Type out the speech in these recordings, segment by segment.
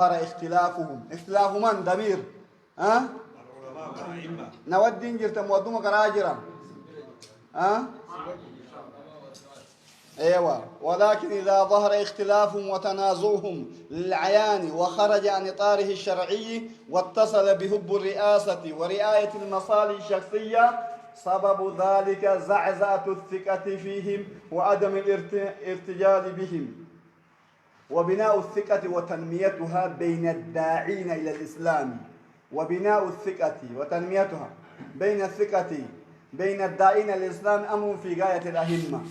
اختلاف من ضمير ها نودي جرت مودوم كراجرا ها ايوه ولكن اذا ظهر اختلافهم وتنازعهم للعيان وخرج عن اطاره الشرعي واتصل بحب الرئاسه ورعايه المصالح الشخصيه سبب ذلك زعزعه الثقه فيهم وعدم الارتجال بهم وبناء الثقة وتنميتها بين الداعين إلى الإسلام وبناء الثقة وتنميتها بين الداعين إلى الإسلام أمر في غاية الأهمة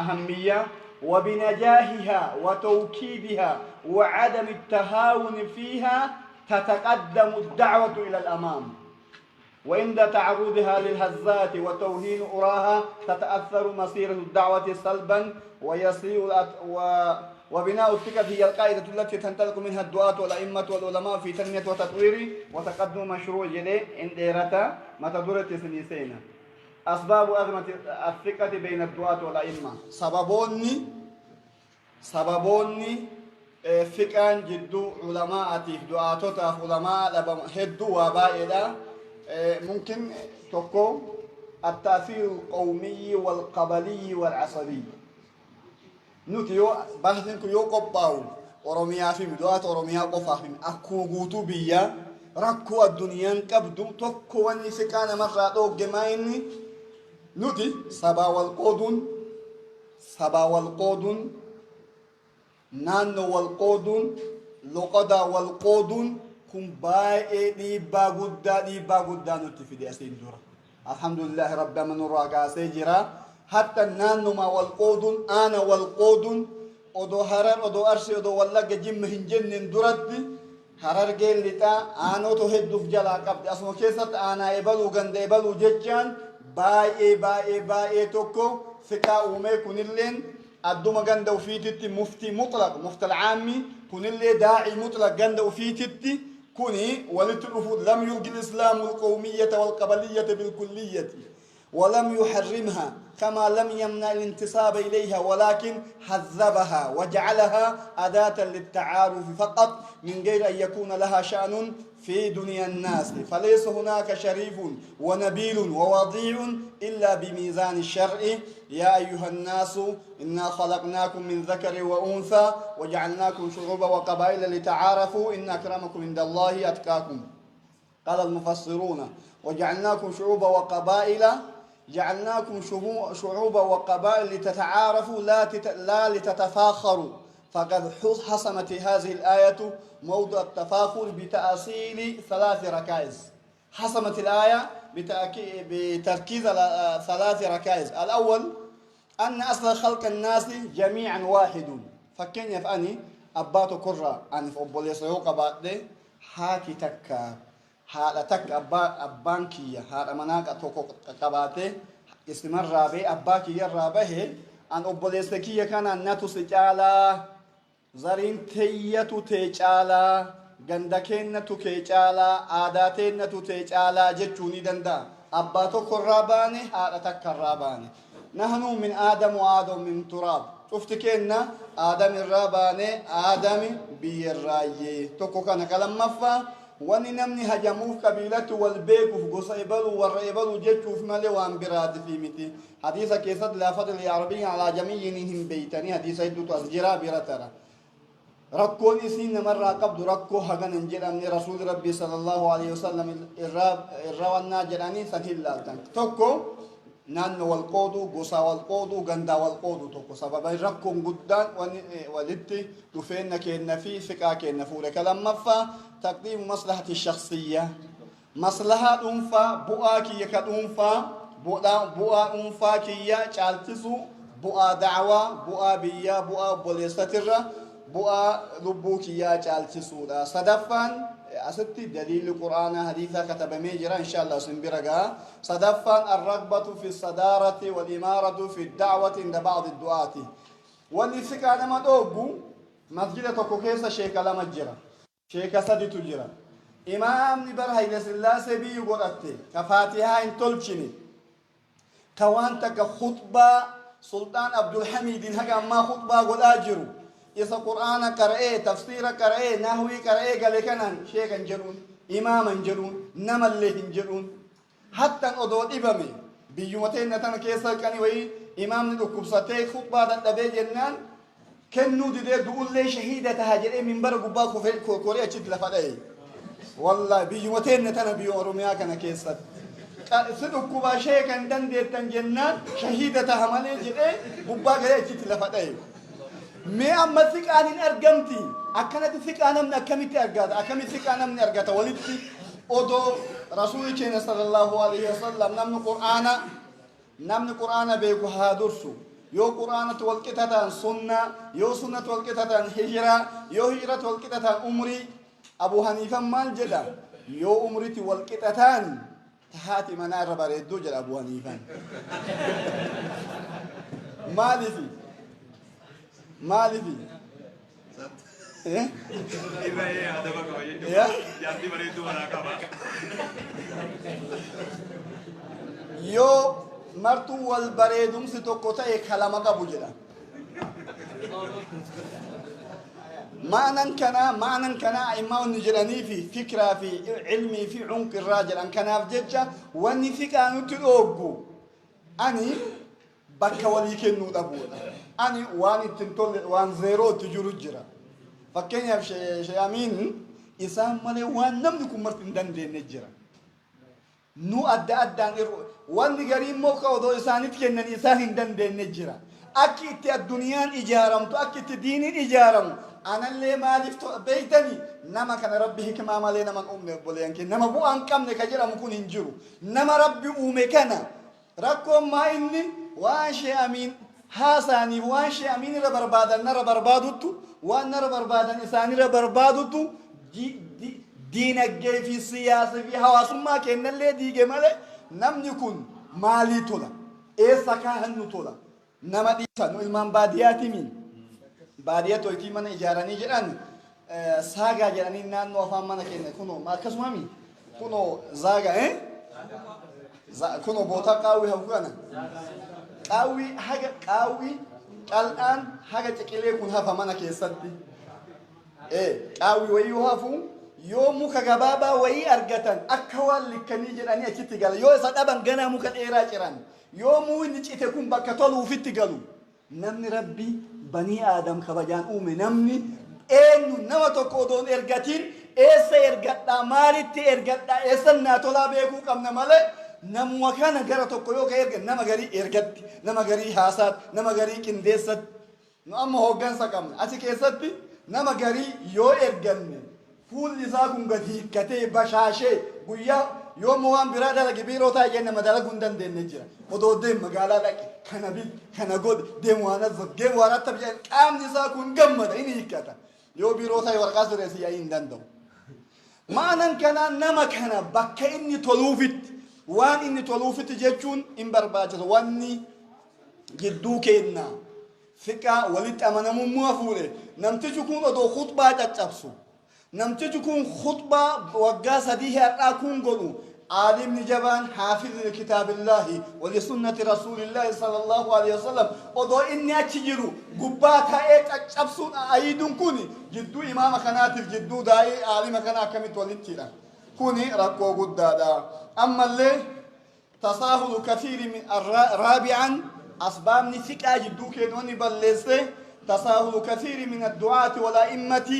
أهمية وبنجاحها وتوكيدها وعدم التهاون فيها تتقدم الدعوة إلى الأمام وعند تعرضها للهزات وتوهين أراها تتأثر مسيرة الدعوة سلبا ويصير وبناء الثقة هي القاعدة التي تنطلق منها الدعاة والأئمة والعلماء في تنمية وتطوير وتقدم مشروع جلي إن ديرتا ما تدور سنين. أسباب أزمة الثقة بين الدعاة والأئمة سببوني ثقة جد علماء دعاة علماء هدوا وبائدا ممكن تكون التأثير القومي والقبلي والعصبي نوتيو بحثن كيو قباو أوروميا في بدوات أوروميا قفا في أكو غوتو بيا ركو الدنيا كبدو تكو ونسكان مراتو جمايني نوتي سبا والقودون نانو والقودون لقدا والقودون كم باي ديبا غدا نوتي في دي أسين دورا الحمد لله رب من الرقا سيجرا حتى نانما والقودون أنا والقودون أدو هرر أدو أرسي أدو والله جيم هنجن درد هرر جيل لتا أنا تهدف جلا قبل أسمو كيست أنا إبلو غند إبلو جتشان باي توكو فكا أومي كنلين أدوما غند وفيتتي مفتي مطلق مفتي العامي كنلي داعي مطلق غند وفيتتي كوني ولتلفود لم يلقي الإسلام القومية والقبلية بالكلية ولم يحرمها كما لم يمنع الانتساب إليها ولكن حذبها وجعلها أداة للتعارف فقط من غير أن يكون لها شأن في دنيا الناس فليس هناك شريف ونبيل ووضيع إلا بميزان الشرع يا أيها الناس إنا خلقناكم من ذكر وأنثى وجعلناكم شعوبا وقبائل لتعارفوا إن أكرمكم عند الله أتقاكم قال المفسرون وجعلناكم شعوبا وقبائل جعلناكم شعوبا وقبائل لتتعارفوا لا لتتفاخروا فقد حسمت هذه الآية موضع التفاخر بتأصيل 3 ركائز حسمت الآية بتركيز 3 ركائز الأول أن أصل خلق الناس جميعا واحد فكين يفأني أباتو كرة أن فأبوليس يوقع بعد هاكي تكا هذا تك أبانكية هذا مناك أتوقع قباته استمر رابي أباكية رابه أن أبوليسكية كان الناتو سجالا زارين تيتو تجالا غندكين نتو تجالا عاداتين نتو تجالا جتوني دندا أباتو كراباني هذا تك كراباني نحن من آدم وآدم من تراب شفتكينا آدم الراباني آدم بيراي توكو كان كلام مفا واني نمني هجموف قبيلته والبيكوف قصيبلو والرئيبلو جتوف مالي وان براد في متي حديثة كيسد لا فضل العربي على جميعهم بيتاني حديثة يدو تسجرا برترا ركون سين مرة قبض ركو حقا ننجل أمني رسول ربي صلى الله عليه وسلم الروانا جلاني سنهل لالتان توكو نان والقودو قصا والقودو غندا والقودو توكو سببا ركون قدان ولدتي تفين كينا في فكا كينا فورك لما فا تقديم مصلحة الشخصية مصلحة أنفا بؤاكي يكاد أنفا بؤا أنفا كيا چالتسو بؤا دعوة بؤا بيا بؤا بوليستر بؤا لبوكيا چالتسو دا صدفان أستي دليل القرآن حديثا كتب ميجرا إن شاء الله سنبرقا صدفان الرغبة في الصدارة والإمارة في الدعوة عند بعض الدعاة والنسكا لما دوغو مسجدة كوكيسا شيكا لما جرا شيكا سدي تجرا إمام نبر هيدا سلاسة بي يقولت كفاتحة إن تلبشني كوانتك خطبة سلطان عبد الحميد هكا ما خطبة قد أجروا إذا قرآن قرأه تفسير قرأه نحوي قرأه قال كنا شيخا جرون إماما جرون نما اللي جرون حتى أدود إبامي بيومتين نتنا كيسا كاني وي إمام ندوكب ستي خطبة دبي جنان كنو دي دول لي شهيدة تهاجر من برق باكو في كوريا تشد لفداي والله بيومتين نتنا بيوم روميا كنا كيسا سدوكب شيخا دندي تنجنان شهيدة تهمالي جدي بباك تشد لفداي مي أما ثق عن أرجمتي أكنت ثق أنا من أكمل أرجات أكمل ثق أنا من أرجات ولدتي أدو رسول الله صلى الله عليه وسلم نمن قرآن بيكو هادرسو يو قرآن تولكتان سنة يو سنة تولكتان هجرة يو هجرة تولكتان أمري أبو حنيفة مال جدا يو أمري تولكتان تهاتي منار بردو جدا أبو حنيفة مالي في إيه؟ إيه هذا بقى يا جاندي بريدو ولا كابا يو مرتو والبريدوم ستوكوتا يكلام كابوجدا معنى كنا إما نجراني في فكرة في علمي في عمق الراجل أن كنا بجدة واني فكرة نتلوجو أني بكا وليكن نودابونا أني واني تنتول وان زيرو تجرو جرا فكين يا شيء أمين إسام ماله وان نملكم مرتين دان دين نجرا نو أدان وان نجارين موكا ودو إسانيت كنا إسان دان دين نجرا أكيد الدنيا إجارم تو أكيد الدين إجارم أنا اللي ما لفتو بيتني نما كان ربي كما مالنا من أمي بوليان كي نما بو أنكم نكجرا مكون إنجرو نما ربي أمي كنا ركوم ما إني واشي أمين هاساني واشي أمين ربربادا نرى بربادوتو وان نرى بربادا إساني ربربادوتو دينك جاي في السياسة في حواس ما كنا اللي ديجي ماله نم يكون مالي تولا إيه سكاهن تولا نما ديسان والمان بادياتي مين بادياتو يتي من إجاراني جران ساقا جراني نان نوفا مانا كنا كنو ما كسمامي كنو زاقا كنو بوتا قاوي هفوانا قاوي الآن حاجة تكلي كون هفا مانا كيساتي قاوي ويو هفو يوم كجبابا وي أرجتان أكوال لكني جراني أكيد تقال يو سأبان جنا مكت إيراجران يوم وينك تكون بكتلو في تقالو نمني ربي بني آدم خبجان أمي نمني إنه نما تقودون إرجتين إيس إرجتا مالت إرجتا إيس الناتولا بيكو كم نمالة نم وكان جرا تقولو كإرجت نما جري إرجت نما جري حاسات نما جري كندسات نعم هو جن سكام أتي كيساتي نما جري يو إرجني فول لساكم قدي كتي بشاشة ويا يوم وان برادة لكبيرو تا يجينا مدارا كندن دين نجرا مدو دين مقالا لك كنبيل كنقود دين وانا زبجين وانا تبجين كام لساكم قمدا إني يكتا يو بيرو تا يورقاس رسي يين دندو ما أنا كنا نما كنا بك إني تلوفت وان إني تلوفت جيتشون إن برباجة واني جدو كينا فكا ولد أمانا مموافولة نمتجكون ودو خطبة تتبسو نمتجكم خطبة وقاسة ديها أكون قلو عالم نجبان حافظ لكتاب الله ولسنة رسول الله صلى الله عليه وسلم ودو إني أتجرو قباتها إيك أكسبسون أيدون كوني جدو إمام خناتف جدو داي عالم خنا كمت ولدتنا كوني ركو قدادا أما اللي تساهل كثير من رابعا أسباب نسكا جدو كيدوني بلسة تساهل كثير من الدعاة والأئمة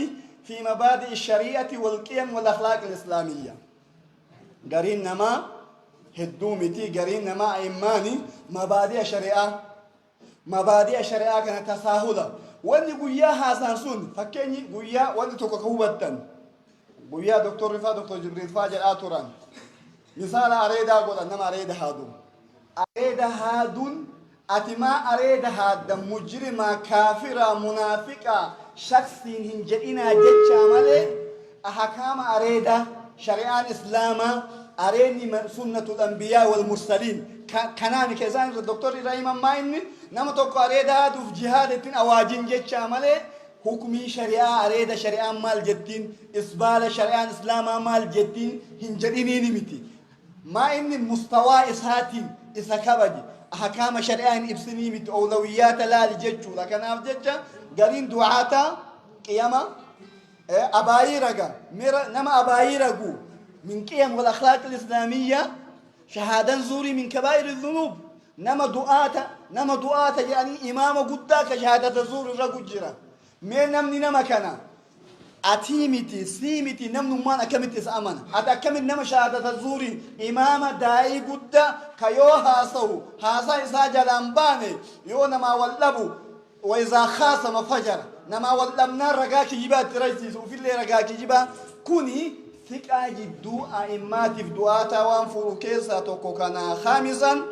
في مبادئ الشريعة والقيم والأخلاق الإسلامية. قرين نما هدومتي قرين نما إيماني مبادئ الشريعة كانت تساهلة. واني قويا حسن سن فكيني قويا واني تكوكوبتن. قويا دكتور رفا دكتور جبريل فاجر آتوران. مثال أريد أقول أنما أريد هادون أتما أريد هاد مجرمة كافرة منافقة شخصين هنجئنا جتشا مالي أحكام أريدا شريعة الإسلام أريني من سنة الأنبياء والمرسلين كناني كزان الدكتور إبراهيم مايني نما توقع أريدا دوف جهاد أواجين جتشا مالي حكمي شريعة أريدا شريعة مال جتين إسبال شريعة الإسلام مال جتين هنجئني نمتي ما إن مستوى إسهاتين إسا كبدي أحكام شريعة إبسني مت أولويات لا لجتشو لكن أفجتشا قرين دعاتا قيامة أبايرقا نما أبايرقو من قيم والأخلاق الإسلامية شهادة زوري من كبائر الذنوب نما دعاتا يعني إمام قداك شهادة زور الرقو جرا من نمني نما كنا أتيمتي سيمتي نمنو ما أكمل تسأمنا أتأكمل نما شهادة زوري إمام داي قدا كيو هاسا إساجة لنباني يو نما واللبو وإذا خاصم فجر نما ولمنا رقاك جبا تريسيس وفي اللي رقاك جبا كوني ثقة جدو أئمات في دعاتا وانفرو كيسا توكوكنا خامسا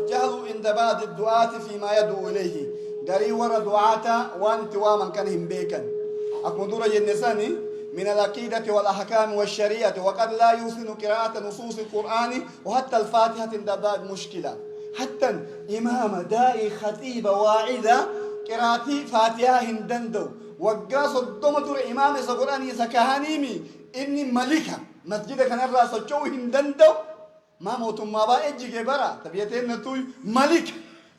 جهل عند بعض الدعاة فيما يدعو إليه قري ورا دعاتا وانتواما كانهم بيكا أكمدورة جنساني من العقيدة والأحكام والشريعة وقد لا يوصل قراءة نصوص القرآن وحتى الفاتحة عند بعض مشكلة حتى إمام دائي خطيب واعدة قراتي فاتحة هندندو وقاس الدمتر إمام سقراني سكهانيمي إني ملكة مسجد كان الرأس جو هندندو ما موت ما با إجي كبرا تبيتين نتوي ملك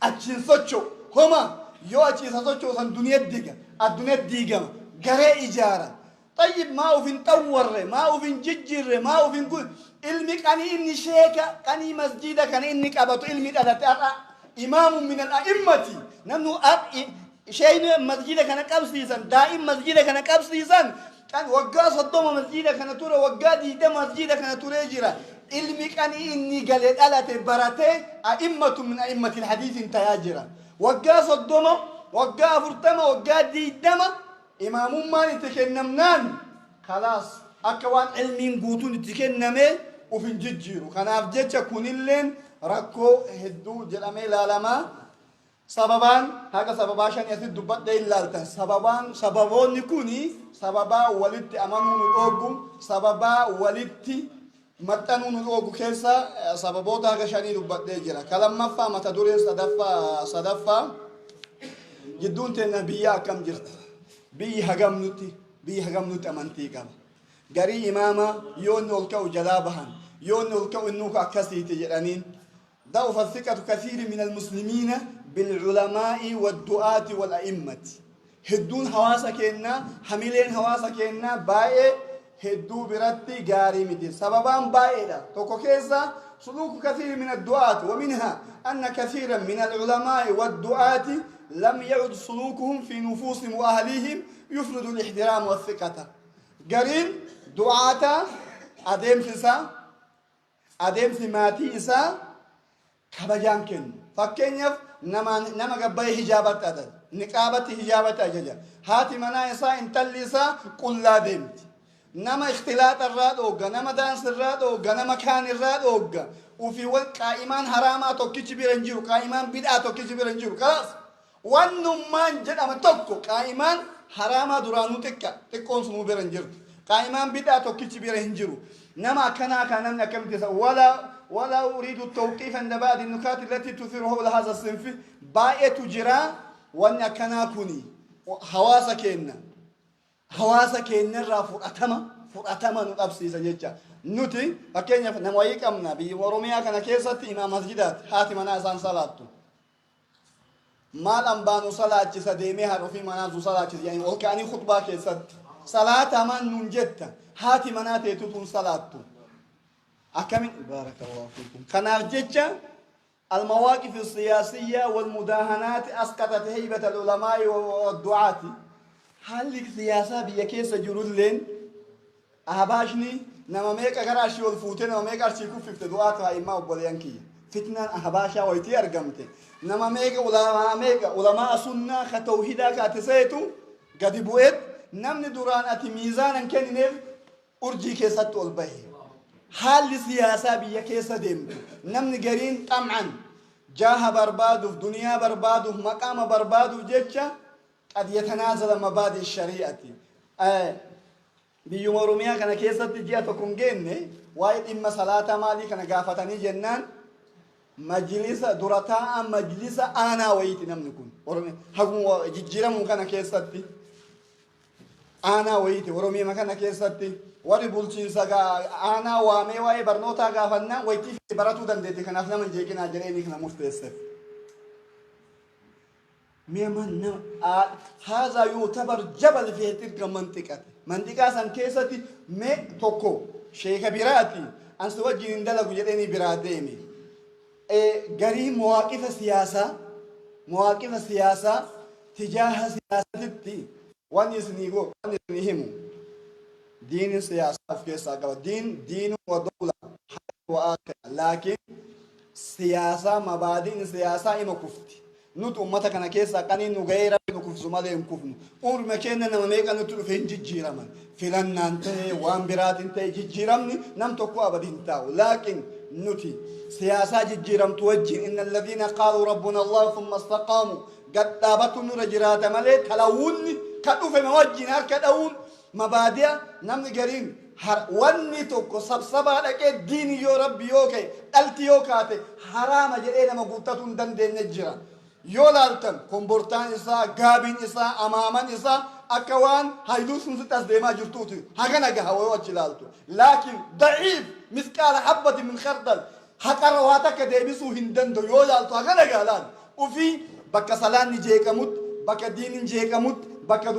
أجين سوتشو هما يو أجين سوتشو سن الدنيا ديجا غري إجارة طيب ما هو فين تور ما هو فين ججر ما هو فين كل علمي كان إني شيكا كان مسجد كان إني كابتو علمي أداة إمام من الأئمة نمنو شيء مسجد كان كابسيسان دائم مسجد كان كابسيسان كان وقاس الضم مسجد كان تورا وقادي دم مسجد كان تورا جرا علمي كان إني قالت ألا تبرته أئمة من أئمة الحديث انتياجرا وقاس الضم وقا فرتما وقادي دم إمام ما نتكلمنان خلاص أكوان علمي قوتون نتكلمه وفي ججيرو كان أفجتش كونيلين ركو هدو جلامي لالما سببان هذا سبباشان يسد دبت ده اللالتن سببون نكوني سببا ولدت أمانون الأوجو سببا ولدت متنون الأوجو كيسا سببوت هذا شاني دبت ده جرا كلام ما فهم تدورين صدفة جدون تنبيا كم جرت بي هجم نوتي أمانتي كم غري إماما يون نلقو جلابهن يون نلقو إنك أكسي تجرانين ضعف الثقة كثير من المسلمين بالعلماء والدعاة والأئمة هدون حواسك إننا حملين حواسك إننا باي هدو برتي غاري مدي سببان باي لا توكو كيسا سلوك كثير من الدعاة ومنها أن كثيرا من العلماء والدعاة لم يعد سلوكهم في نفوسهم وأهليهم يفرض الاحترام والثقة قرين دعاة أدم سماتي إسا كبجان كن فكينيف نما قبائي حجابات أدد نقابة حجابات أججا هاتي منا إسا انتلسا قلا ديمت نما اختلاط الراد أوغا نما دانس الراد أوغا نما كان الراد أوغا وفي وقت قائمان حراما توكيش بيرنجيرو قائمان بدعا توكيش بيرنجيرو خلاص وانمان جد أما توكو قائمان حراما درانو تكون سمو بيرنجيرو قائمان بدعا توكيش بيرنجيرو نما كان نمنا كم تسا ولا أريد التوقيف عند بعض النكات التي تثير حول هذا الصنف باية جرا وأن كناكني حواسك إن را فرأتما نقبسي سجدة نوتي أكين نمويك أمنا بي ورميا كان كيسة إمام مسجدات هاتي منازان صلاة مال أمبانو صلاة سديمها رفي منازو صلاة يعني وكاني خطبة كيسة صلاة من ننجدت هاتي مناتي تتون صلاة أكمل بارك الله فيكم كان أرجتش المواقف السياسية والمداهنات أسقطت هيبة العلماء والدعاة هل السياسة بيكيس جرود لين أهباشني نما ميك أغراشي والفوتين نما ميك أرشي كوفي في دعاة وإما وبليانكي فتنة أهباشا ويتي أرقمتي نما ميك علماء سنة ختوهيدا كاتسيتو قد بوئت نمني دوران أتي ميزانا كان نيف أرجي كيسات والبهي حال السياسة بيكيسة ديم نمني قرين طمعا جاه بربادو في دنيا بربادو في مقام بربادو جيتشا قد يتنازل مبادئ الشريعة بيوم روميا كان كيسة تجيه تكون جنة وايد إما صلاة مالي كان قافتني جنان مجلس درتا مجلس أنا ويت نمنكون ورمي حكم جيرم كان كيسة أنا ويت ورمي ما كان كيسة warri bulchiinsa aanaa waamee waa'ee barnootaa gaafannaa waytii fi baratuu dandeetti kanaaf nama jeeqinaa jedheenii kana murteesseef ميمن هذا يعتبر جبل في تلك المنطقة منطقة سان كيستي مي توكو شيخ براتي أنس وجه ندلق جدني براتيني قريب مواقف السياسة تجاه سياستي ونسنيغو ونسنيهم دين السياسة في كيسا دين ودولة وآخر لكن سياسة مبادئ سياسة إما كفتي نوت أمتك أنا كيسا كاني نغير نكف زمالي مكفن أمر مكينا نميكا نتلو فين جيرمان فلان نانتي وانبرات انتي جيرمني نم تقوى بدين تاو لكن نوتي سياسة جيرم توجه إن الذين قالوا ربنا الله ثم استقاموا قد دابتوا نور جرات ملي تلوني كدو في موجه نار كدون مبادئ نم نجرين واني توكو سبسبا لك دين يو ربي يوكي التي يوكاتي حرام جرينا مقوطتون دندين نجران يولالتن كومبورتان إسا غابين إسا أمامان إسا أكوان هايدوسن ستاس ديما جرتوتي هكذا قهوة وجلالتو لكن ضعيف مثقال حبة من خردل حقر واتك ديبسو هندندو يولالتو هكذا قالان وفي بكا سلان نجيكمت بكا دين نجيكمت بكا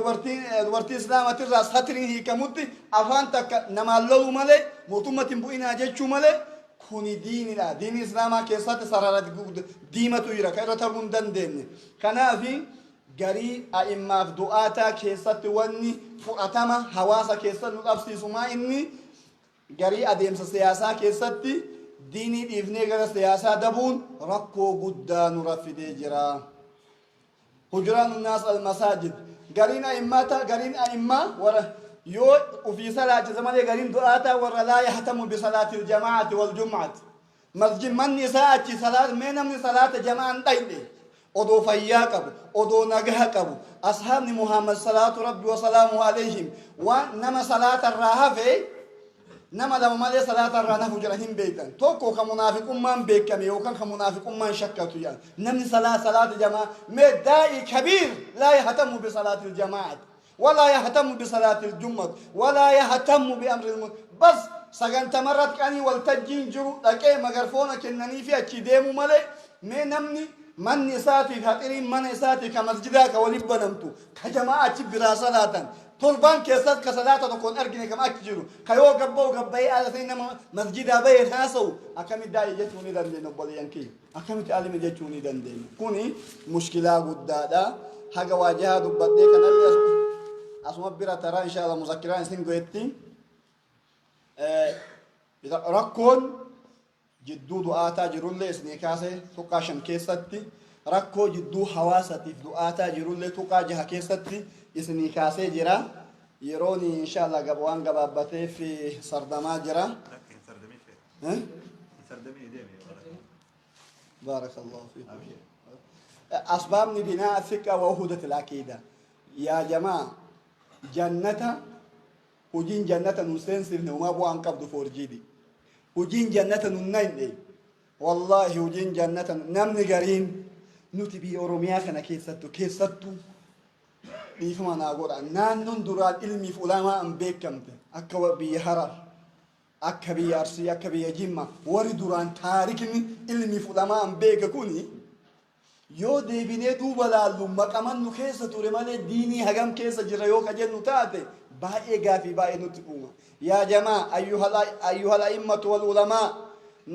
دورتي إسلامة الراس هترين هي كمت أفان تك نمالو مالي موتومة بوئنا جيشو مالي كوني دين إسلام كيسات سرارات ديمة تيرا كيرا ترون دندن كنا في غري أئمة دعاتا كيسات وني فؤتما حواسا كيسات نقبسي سما إني غري أديم سياسة كيسات ديني إفني غير سياسة دبون ركو قدا نرفد جرا هجران الناس المساجد غرينا أئمة ورا يو وفي صلاة زمان قرين دعاتا ورا لا يهتم بصلاة الجماعة والجمعة مسجد من نساء صلاة من صلاة جماعة تايدي أدو فياكب أدو نجهكب أصحاب محمد صلاة ربي وسلامه عليهم ونما صلاة الراهفة نما لما مالي صلاة الراهفة جرهم بيتا توكو كمنافق من بيكمي وكان كمنافق من شكتو يعني نمني صلاة جماعة مدائي كبير لا يهتم بصلاة الجماعة ولا يهتم بصلاة الجمعة ولا يهتم بأمر الموت بس سجن تمرت كاني والتجين جرو لكن مغرفونا كنني في أكيدهم ملء منمني من نساتي خاطرين من نساتي كمسجدا كوليب بنمتو كجماعة برا صلاة طلبان كيسات كصلاة تكون أرجع كم أكجرو كيو قبوا قبّي على سينما مسجدا بيت هاسو أكمل داي جتوني دندين نبولي ينكي أكمل تعلم جتوني دندين كوني مشكلة قدادا حاجة واجهة دبّتي كنا اللي أسمع برا ترى إن شاء الله مذكران سين قويتين إذا ركون جدو دعاتا جرول لي سنيكاسه تقاشن كيستي ركو جدو حواستي دعاتا جرول لي تقاجها كيستي سنيكاسه جرا يروني إن شاء الله قبوان قبابته في سردما جرا بارك الله فيك أسباب بناء الثقة ووحدة العقيدة يا جماعة جنة وجين جنة نسين سيرنا وما بو أنقب دفور جيدي وجين جنة ننين دي والله وجين جنة نمني قرين نتبي أوروميا كنا كيستو بيفما نقول نانون درال علمي فلما أم بيكمت أكوا بيهرر أكبي أرسي أكبي جيما وري دران تاريخني علمي فلما أم بيك كوني يو ديبيني دوبا لالو مقامان نو كيسا توري مالي ديني هغم كيسا جرى يو كجن نتاتي باقي غافي باقي نتقوما يا جماعة أيها الأئمة والعلماء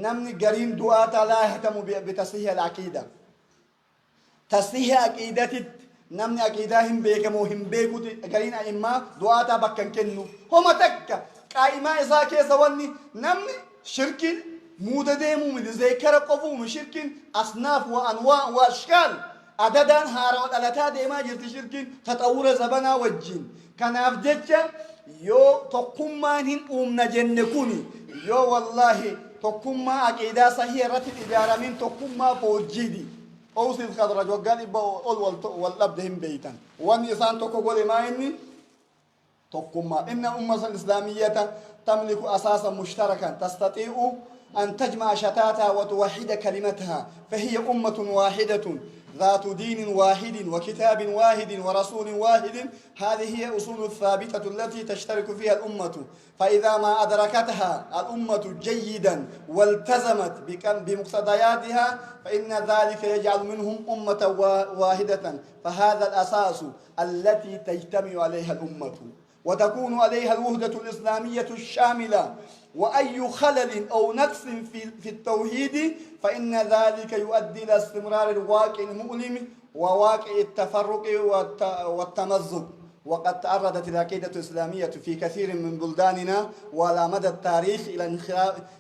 نمني قرين دعاتا لا يهتم بتصحيح العقيدة تصحيح عقيدة نمني عقيدهم بيكمو هم بيكو قرين أئمة دعاتا بكن كنو هما تكا قائمة إذا كيسا واني نمني شركي مودة ديمو من ذكر قفو من شركين أصناف وأنواع وأشكال عددا هارون ألتا ديما جرت شركين تطور زبنا والجين كان أفجتش يو تقومانين نجنكوني يو والله تقوما أكيدا صحيح رتب إدارة من تقوما فوجيدي أوصل خضرج وقال إبا واللبدهم بيتا والنسان تقول ما إني تقوما إن أمة الإسلامية تملك أساسا مشتركا تستطيع أن تجمع شتاتها وتوحد كلمتها فهي أمة واحدة ذات دين واحد وكتاب واحد ورسول واحد، هذه هي أصول الثابتة التي تشترك فيها الأمة. فإذا ما أدركتها الأمة جيدا والتزمت بمقتضياتها فإن ذلك يجعل منهم أمة واحدة، فهذا الأساس التي تجتمع عليها الأمة وتكون عليها الوحدة الإسلامية الشاملة. وأي خلل أو نقص في التوحيد فإن ذلك يؤدي إلى استمرار الواقع المؤلم وواقع التفرق والتمزق. وقد تعرضت العقيدة الإسلامية في كثير من بلداننا وعلى مدى التاريخ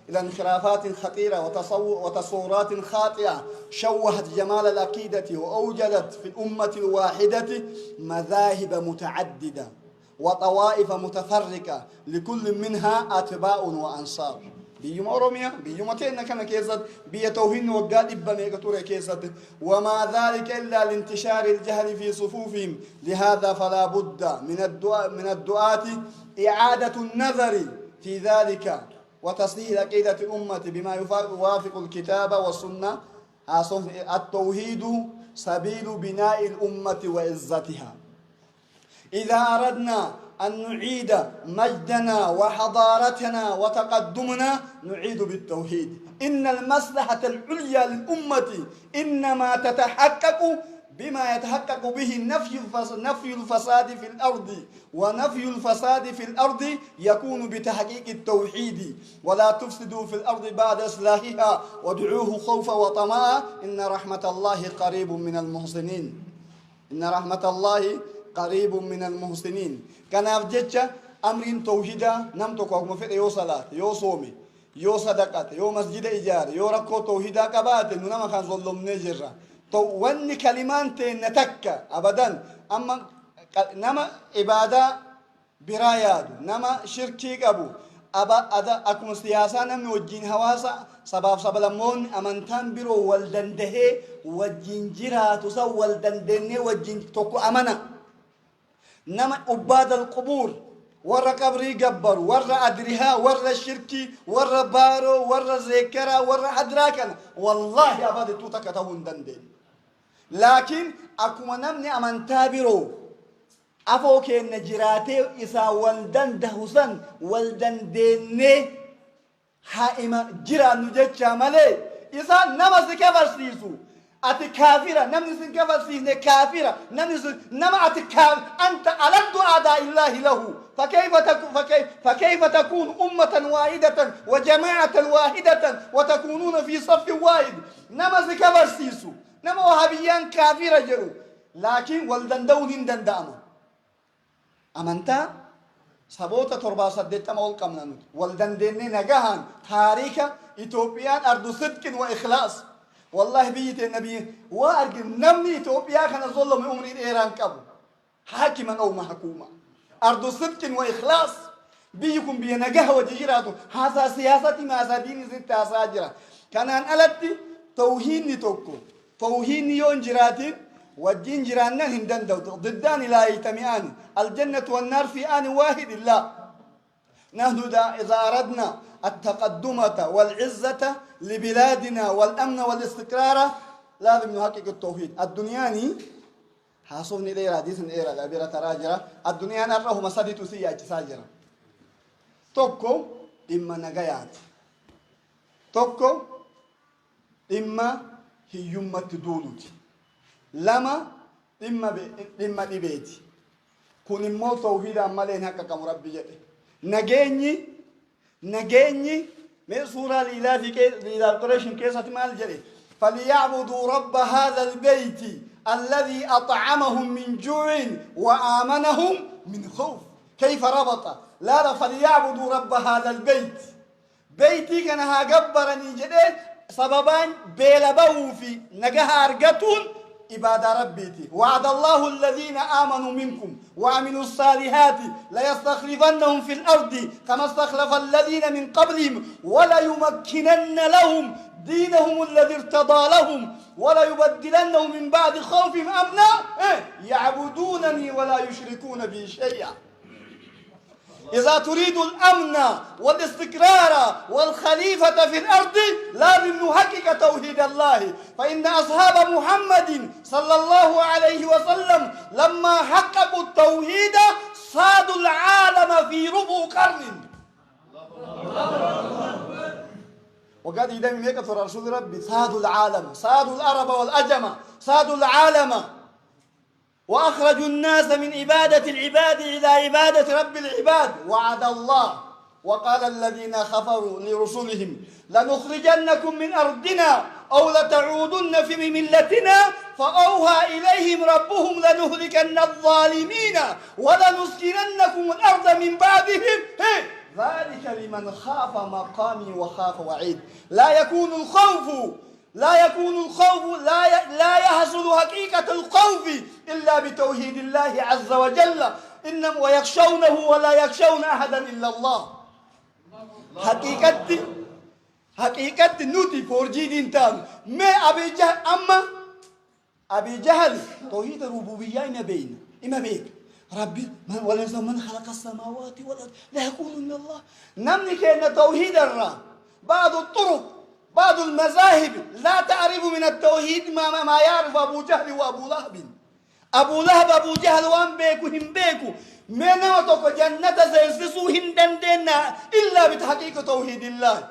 إلى انحرافات خطيرة وتصورات خاطئة شوهت جمال العقيدة وأوجدت في الأمة الواحدة مذاهب متعددة وطوائف متفرقة لكل منها أتباع وأنصار. بيوم أوروميا بيوم تينا كان كيزد بيتوهين وقال إبن يقتور كيزد، وما ذلك إلا لانتشار الجهل في صفوفهم. لهذا فلا بد من الدعاة إعادة النظر في ذلك وتصحيح عقيدة الأمة بما يوافق الكتاب والسنة. التوحيد سبيل بناء الأمة وعزتها. إذا أردنا أن نعيد مجدنا وحضارتنا وتقدمنا نعيد بالتوحيد. إن المصلحة العليا للأمة إنما تتحقق بما يتحقق به نفي الفساد في الأرض، ونفي الفساد في الأرض يكون بتحقيق التوحيد. ولا تفسدوا في الأرض بعد إصلاحها وادعوه خوفا وطمعا إن رحمة الله قريب من المحسنين. إن رحمة الله قريب من المحسنين. كان أفجتش أمر توحيدا نمتك ومفيد يو صلاة يو صومي يو صدقات يو مسجد إيجار يو ركو توحيدا كبات نما كان ظلم نجرة تو وني كلمان نتك أبدا. أما نما عبادة براياد نما شركي أبو أدا أكون سياسة نمي وجين هواسا سباب سبلمون أمانتان برو والدنده وجين تسو والدندنه وجين توكو أمانة. نما عباد القبور ورا قبري قبر ورا أدريها ورا الشركي ورا بارو ورا زيكرا ورا أدراكنا والله أبدا توتا كتاون دندن. لكن أكو نمني أمان تابرو أفوك النجراتي إسا والدن دهوسن والدن ديني حائمة جرا نجد شاملي إسا نما سكفر سيسو أتي كافرة نمني سكفر سيسني كافرة نما أتي أنت ألد أعداء الله له فكيف تكون أمة واحدة وجماعة واحدة وتكونون في صف واحد. نما سكفر سيسو نما وهابيان كافرة جرو لكن والدن دون دندامو أمانتا سبوتا تربا صديتا مول كمنانوت والدن ديني نجاهن تاريخ إثيوبيان أرض صدق وإخلاص. والله بيت النبي وأرجع نمني إثيوبيا كان ظلم أمري إيران كابو حاكما أو محكوما أرض صدق وإخلاص بيكم بينجاه وجيراتو. هذا سياسة ما زادين زدت أساجرا كان أن ألتي توهين توكو توهين يون جراتين والدين جيراننا هندن ضدان لا يجتمعان. الجنة والنار في آن واحد. لا نحن إذا أردنا التقدمة والعزة لبلادنا والأمن والاستقرار لازم نحقق التوحيد. الدنياني حاصلني ليرا حديث إيرا لابيرا تراجرة الدنيا نره مسادة سياج ساجرة توكو إما نجايات توكو إما هي يوم تدولتي لما إما دبيتي كون الموت توحيد عمالين هكا كمربي جدي نجيني من سورة الإله في قريش كيسة مال جدي فليعبدوا رب هذا البيت الذي أطعمهم من جوع وآمنهم من خوف. كيف ربط لا فليعبدوا رب هذا البيت بيتي كان هاجبرني جدي سببان بيلبو في نجاها أرجتون إبادة ربيتي. وعد الله الذين آمنوا منكم وعملوا الصالحات ليستخلفنهم في الأرض كما استخلف الذين من قبلهم ولا يمكنن لهم دينهم الذي ارتضى لهم ولا يبدلنهم من بعد خوفهم أمنا يعبدونني ولا يشركون بي شيئا. إذا تريد الأمن والاستقرار والخليفة في الأرض لازم نحقق توحيد الله. فإن أصحاب محمد صلى الله عليه وسلم لما حققوا التوحيد صادوا العالم في ربع قرن. وقال إذا من هيك رسول ربي صادوا العالم، صادوا العرب والأجم، صادوا العالم وأخرجوا الناس من عبادة العباد إلى عبادة رب العباد. وعد الله وقال الذين كفروا لرسلهم لنخرجنكم من أرضنا أو لتعودن في ملتنا فأوحى إليهم ربهم لنهلكن الظالمين ولنسكننكم الأرض من بعدهم ذلك لمن خاف مقامي وخاف وعيد. لا يكون الخوف لا يحصل حقيقة الخوف إلا بتوحيد الله عز وجل. إنما ويخشونه ولا يخشون أحدا إلا الله. حقيقة نوتي فورجي دينتان ما أبي جهل توحيد الربوبية إما بيك ربي من خلق السماوات والأرض لا يقولون الله. نمني كأن توحيد الرا بعض الطرق بعض المذاهب لا تعرف من التوحيد ما يعرف أبو جهل وأبو لهب. أبو لهب أبو جهل وأم بيكو هم بيكو من وتوك جنة سيسسو هندن دينا إلا بتحقيق توحيد الله.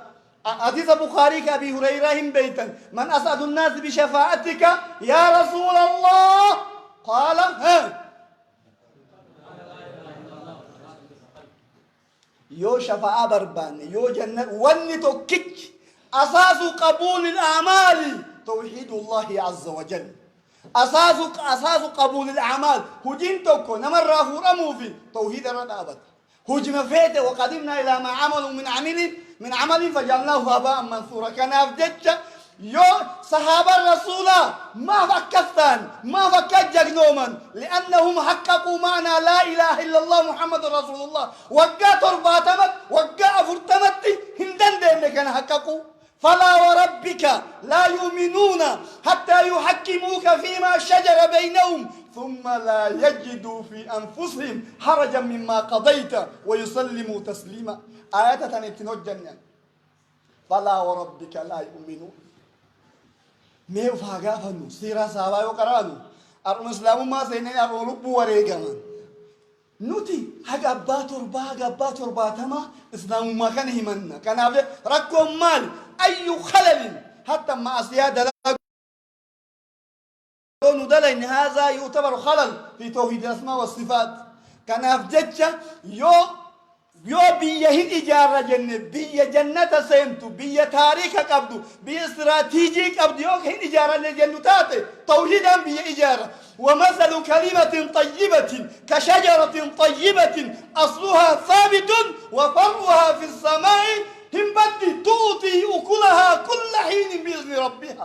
حديث البخاري كأبي هريرة هم بيتا من أسعد الناس بشفاعتك يا رسول الله قال يو شفاعة بربان يو جنة ونتو كيك. أساس قبول الأعمال توحيد الله عز وجل. أساس قبول الأعمال هجين توكو نمر رمو في توحيد الرد هجم فيته وقدمنا إلى ما عملوا من عمل فجعلناه هباء منثورا. كان أفجتش يو صحابة الرسول ما فكستان ما فكت جنوما لأنهم حققوا معنى لا إله إلا الله محمد رسول الله. وقا ترباتمت وقا أفرتمت هندن دين كان حققوا. فلا وربك لا يؤمنون حتى يحكموك فيما شجر بينهم ثم لا يجدوا في أنفسهم حرجا مما قضيت ويسلموا تسليما. آيات تنتنو الجنة فلا وربك لا يؤمنون. ميو فاقا فنو سيرا سابا يقرانو الإسلام ما سيني أرولوبو وريقامان نوتي حق أبا تربا تما إسلام ما كان همنا كان أبدا ركو مال أي خلل حتى ما أسياد لون دلين هذا يعتبر خلل في توحيد الأسماء والصفات. كان أفجتش يو بيه إجارة جنة بيه جنة سيمتو بيه تاريخ قبضو بيه استراتيجي قبضو يو كهين إجارة لجنة تاتي توحيدا بيه إجارة. ومثل كلمة طيبة كشجرة طيبة أصلها ثابت وفرعها في السماء هم تؤتي أكلها كل حين بإذن ربها.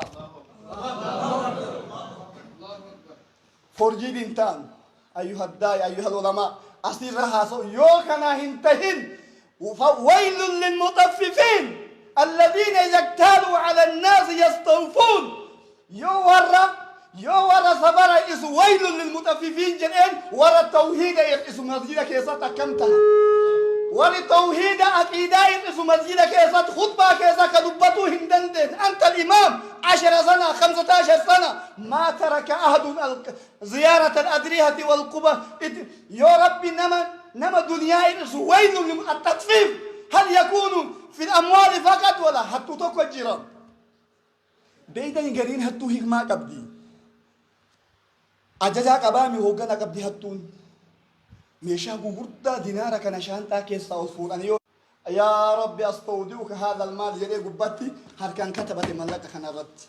فرجي دينتان أيها الداعي أيها العلماء أسيرها يوكنا هنتهن. ويل للمطففين الذين إذا اكتالوا على الناس يستوفون. يو ورا صبر إس ويل للمطففين جنين ورا التوحيد إس مسجدك كيسات كمتها ورا التوحيد عقيدة إس مسجدك كيسات خطبة كيسات كدبتو هندندن. أنت الإمام 10 سنة 15 سنة ما ترك أحد زيارة الأدرية والقبة. يا ربي نما دنيا إس ويل للتطفيف. هل يكون في الأموال فقط ولا حتى تكجرا بيدا يقرين هتو هيك ما قبدي أجازا قبامي هوغانا قبدي هتون ميشا غوردا دينارا كان شانتا كيسا وفوران يا ربي أستودعك هذا المال جري قبتي هل كان كتبت ملك كان رد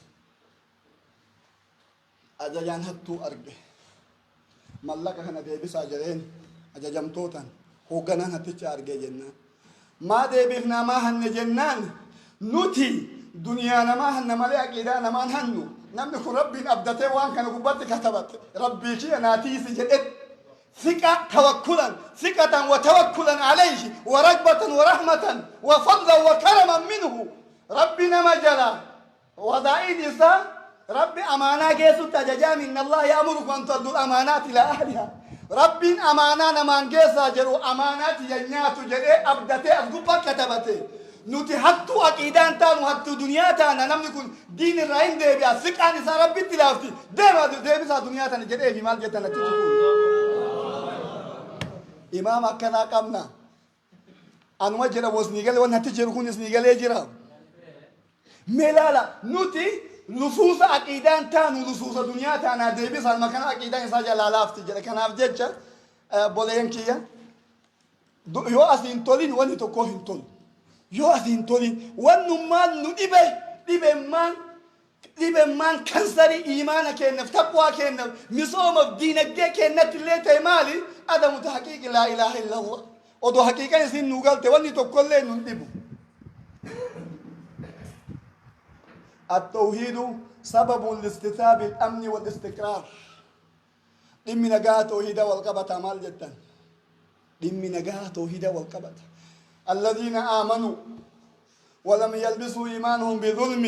أجاجان هتو أرجع ملك كان ديبس أجرين أجاجم توتان هوغانا هتيش أرجع جنة ما ديبفنا ما هن جنان نوتي دنيا ما هن ملك إذا ما هنو نملك ربي أبدته وان كان قبتي كتبت ربي كي ناتيس جدت ثقة توكلا ثقة وتوكلا عليه ورغبة ورحمة وفضلا وكرما منه ربنا مجلا وضعيد إسا ربي أمانا جيسو تججام إن الله يأمركم أن تؤدوا الأمانات إلى أهلها. رب أمانة نمان جيسا جرو أمانات ينيات جري أبدتي أفقوبا كتبتي نوتي حتو أكيدان تانو حتو دنيا تانا نم نكون دين الرحيم دي بيا سكاني سا ربي تلافتي دي بسا دنيا تانا جري في مال جتانا تجيكون إمام أكنا قمنا أنواع جرا وزنيجل ونهتجركون اسنيجل يجرا ملالا نوتي لصوص أكيدان تانو لصوص دنيا تانا دي بسا المكان أكيدان ساجا لالافتي جرا كان أفجتش بولين كيا يو أسين تولين وني تكوهن تول يو أسين تولين ونمان نديبه ديبه مان كنسري إيمانك كأنه تقوى كأنه مصوم بدينك كأنه تلته مالي هذا متحقق لا إله إلا الله ودو حقيقة يسين نقول توني تقول نديبه التوحيد سبب لاستتاب الأمن والاستقرار دم نجاه توحيد والقبة مال جدا دم نجاه توحيد والقبة الذين آمنوا ولم يلبسوا إيمانهم بظلم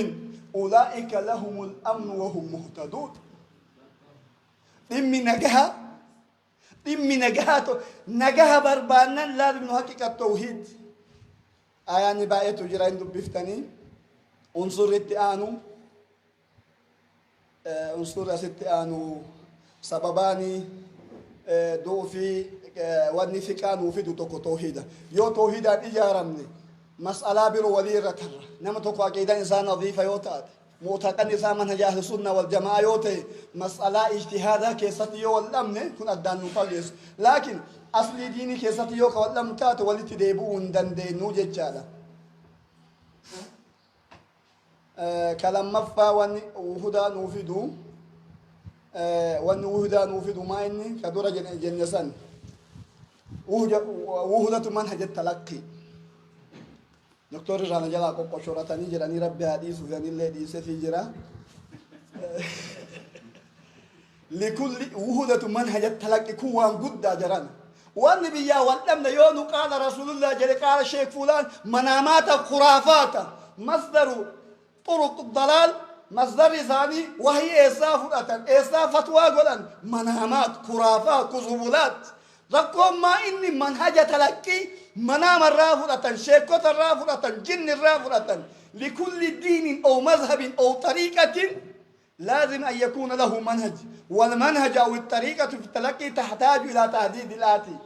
أولئك لهم الأمن وهم مهتدون دم نجاه بربانا لازم نحقق التوحيد آيان باية تجرين دبفتني انصر التآنو انصر التآنو سبباني دو في وني في كانوا في دو توحيدا يو توحيدا إجارمني مسألة برو ولي رتر نما توقع كيدا إنسان نظيف يوتات معتقد إنسان منهج أهل السنة والجماعة يوتي مسألة اجتهادا كيستي يو والأمن كن أدان نفلس لكن أصل ديني كيستي يو والأمن تات ولي تديبون دن دي نوجد جالا كلام مفا وهدا نوفدو وهدا نوفدو ما إني كدورة جنسان وهدة منهج التلقي دكتور رانا جلا كوكو شورتاني جراني ربي حديث وفاني اللي دي سفي جرا لكل وهدة منهج التلقي كوان قد جران والنبي والأمن يونو قال رسول الله جل قال شيخ فلان منامات خرافات مصدر طرق الضلال مصدر ثاني وهي إيساف فتوى قلن منامات خرافات كذبولات رقم ما إني منهج تلقي منام الرافضة شيكوت الرافضة جن الرافضة لكل دين أو مذهب أو طريقة لازم أن يكون له منهج والمنهج أو الطريقة في التلقي تحتاج إلى تحديد الآتي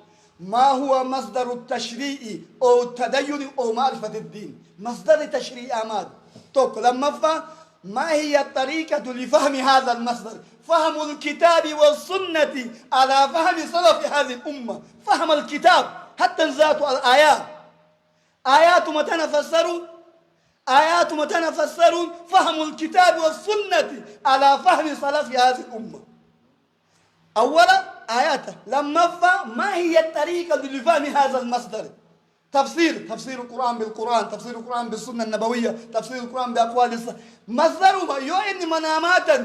ما هو مصدر التشريع أو التدين أو معرفة الدين مصدر تشريع أماد توك لما فهم ما هي الطريقة لفهم هذا المصدر فهم الكتاب والسنة على فهم سلف هذه الأمة فهم الكتاب حتى ذات الآيات آيات متنفسرون فهم الكتاب والسنة على فهم سلف هذه الأمة أولا آياته لما فهم ما هي الطريقة لفهم هذا المصدر تفسير القرآن بالقرآن تفسير القرآن بالسنة النبوية تفسير القرآن بأقوال مصدر يو إن منامات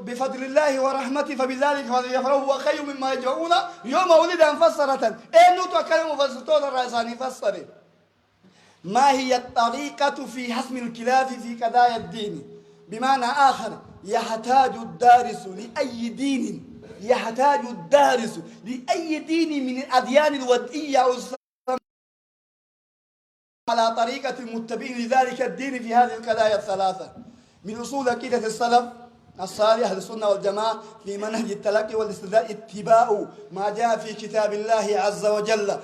بفضل الله ورحمته فبذلك فليفرحوا هو خير مما يجمعون يوم ولد مفسرة إنه تكلم مفسرون الرئيساني فسر ما هي الطريقة في حسم الخلاف في قضايا الدين بمعنى آخر يحتاج الدارس لأي دين من الأديان الودية على طريقة المتبعين لذلك الدين في هذه القضايا الثلاثة من أصول عقيدة السلف الصالح أهل السنة والجماعة في منهج التلقي والاستدلال اتباع ما جاء في كتاب الله عز وجل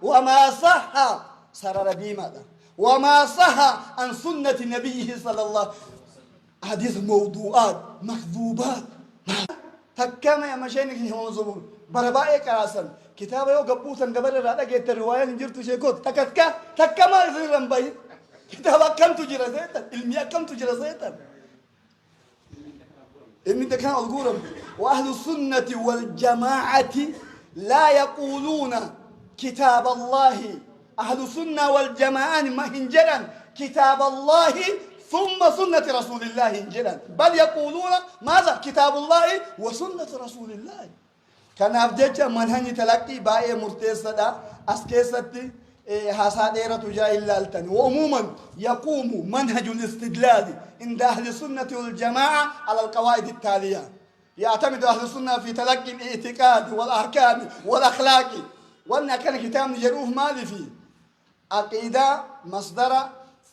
وما صح سرر بماذا وما صح عن سنة نبيه صلى الله عليه وسلم حديث موضوعات مكذوبات تكما يا مشايخ هم زبون بربائي كراسن كتاب يو قبوسن قبر رادا جت الرواية نجرت شيكوت تكما يزيرن باي كتاب كم تجرا زيتا علمية كم تجرا زيتا إن تكان القرم وأهل السنة والجماعة لا يقولون كتاب الله أهل السنة والجماعة ما هنجرا كتاب الله ثم سنة رسول الله هنجرا بل يقولون ماذا كتاب الله وسنة رسول الله كان أفجج منهج تلقي باي مرتزة أسكيستي حساديرة جاء إلا التاني وعموما يقوم منهج الاستدلال عند أهل السنة والجماعة على القواعد التالية يعتمد أهل السنة في تلقي الاعتقاد والأحكام والأخلاق. وأن كان كتاب نجروه مالي فيه عقيدة مصدر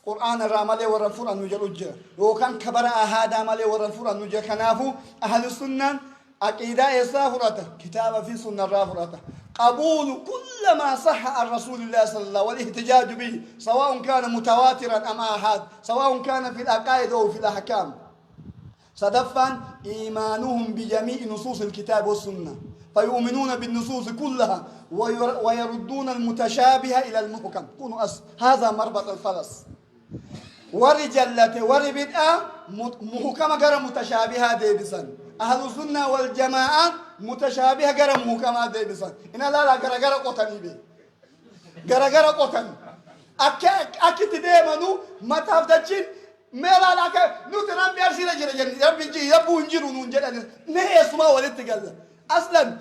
قرآن الرامل والرفور النجر وكان كبر هذا مالي والرفور النجر كنافو أهل السنة عقيدة إسافرته كتاب في سنة الرافرته قبول كل ما صح عن رسول الله صلى الله عليه وسلم والاحتجاج به سواء كان متواترا أم آحاد سواء كان في العقائد أو في الأحكام. صدفا إيمانهم بجميع نصوص الكتاب والسنة فيؤمنون بالنصوص كلها ويردون المتشابه إلى المحكم. هذا مربط الفرس. ورجلة وربدأ محكمة غير متشابهة ديبسا. أهل السنة والجماعة متشابهة غير محكمة ديبسا. إن لا غير قطني بي غير قطني أكيد ديمانو ما تفضلين ملا لك نوتنا بيرسل جرجن رب جي رب انجرو نونجر نه اسمع ولد تقال اصلا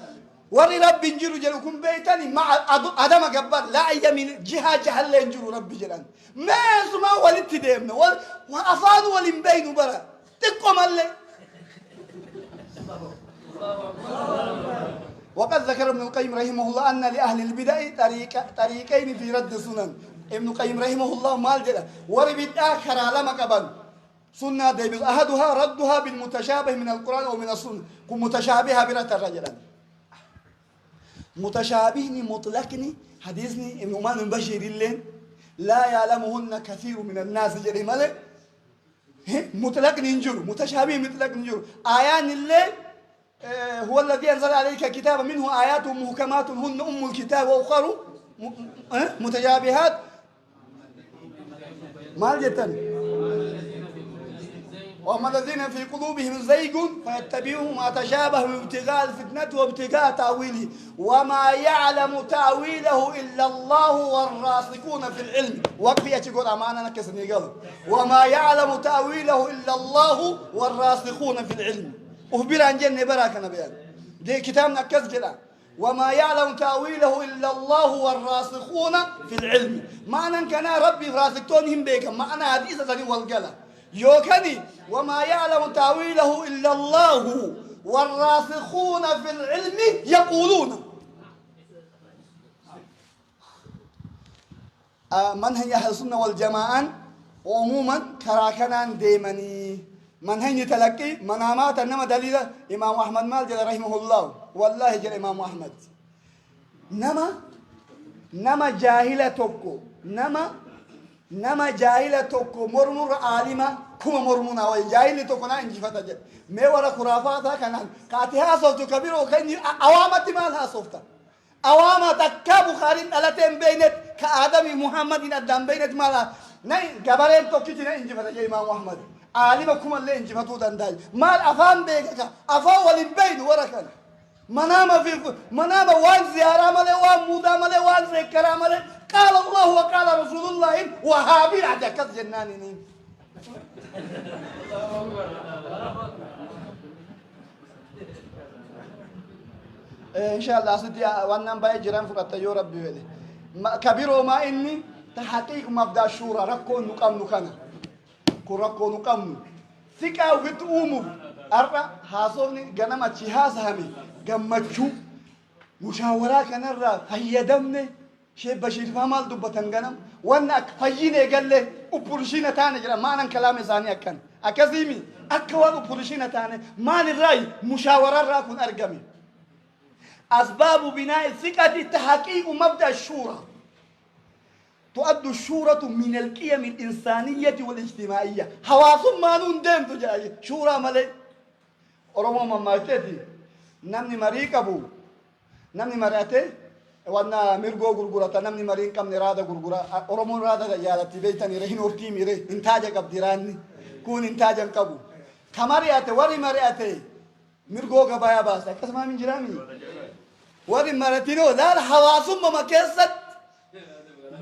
وري رب انجرو جلكم بيتاني مع ادم جبار لا يمين جهه جهل انجرو رب جلان ما اسمع ولد تدمنا وافان ولم بين برا تقوم الله. وقد ذكر ابن القيم رحمه الله ان لاهل البدع طريقين في رد السنن. ابن القيم رحمه الله مال جدا وربط آخر لما قبل سنة ديبس أحدها ردها بالمتشابه من القرآن أو من السنة كم متشابهة برات الرجل متشابهني مطلقني حديثني ابن أمان بشير اللين لا يعلمهن كثير من الناس جري مالك مطلق ننجر متشابه مطلق ننجر آيان الليل هو الذي أنزل عليك كتابا منه آيات محكمات هن أم الكتاب وأخر متشابهات مال جتن. وأما الذين في قلوبهم زيغ فيتبعون ما تشابه من ابتغاء الفتنة وابتغاء تأويله وما يعلم تأويله إلا الله والراسخون في العلم. وكفي يقول أمانة نكسني قال وما يعلم تأويله إلا الله والراسخون في العلم. أخبر عن جنة براكنا بيان دي كتاب نكز جلا وما يعلم تأويله إلا الله والراسخون في العلم. معنى كان ربي راسختونهم بيكم معنى حديثة ذني والقلة يوكني وما يعلم تأويله إلا الله والراسخون في العلم يقولون. منهج أهل السنة والجماعة عموما كراكنان ديمني منهج تلقي منامات إنما دليل إمام أحمد مالك رحمه الله والله جل إمام أحمد نما جاهلة توكو نما جاهلة توكو مرمر عالمة كم مرمونا وجاهلة توكو نا إنجي فتاة ما ورا خرافاتها كنان كاتها صوت كبير وكني أوامة مالها صوتا أوامة تكابو خارين على تم بينت كآدم محمد إن الدم بينت مالها ناي جبارين توكيتنا إنجي فتاة إمام أحمد عالمكم اللي إنجي فتو دنداي مال أفان بيجك أفا ولبين وركن منام وان زيارة ماله وان مودا ماله وان ذكرى ماله قال الله وقال رسول الله وهابي عجكت جنانين. إن شاء الله سيدي وانا باي جيران فقط يا ربي ولي كبير وما إني تحقيق مبدأ الشورى ركون نقام نكنا كركون نقام ثقة وتؤمر أربع حاصلني جنما تجهاز همي جمتشو مشاورة كنرة هيا دمني شيء بشير فمال دبتن جنم وانا فيني قال له أبورشينا تاني جرا ما أنا كلام زاني أكن أكذيمي أكوان أبورشينا تاني ما الرأي مشاورة راكون أرجمي. أسباب بناء الثقة تحقيق مبدأ الشورى. تؤد الشورى من القيم الإنسانية والاجتماعية. حواسم ما نندم تجاي شورى ملء. أرمى ما تدي نمني مريك أبو نمني مرأته وانا ميرغو غرغرة نمني مرين كم نرادا غرغرة أرمى نرادا يا تبيتني رهين أورتي ميره إنتاجك أبديراني كون إنتاجك كابو كمارياته وري مرأته ميرغو كبايا باسا كسمع من جرامي وري مرتينو لا الحواسم ما كيست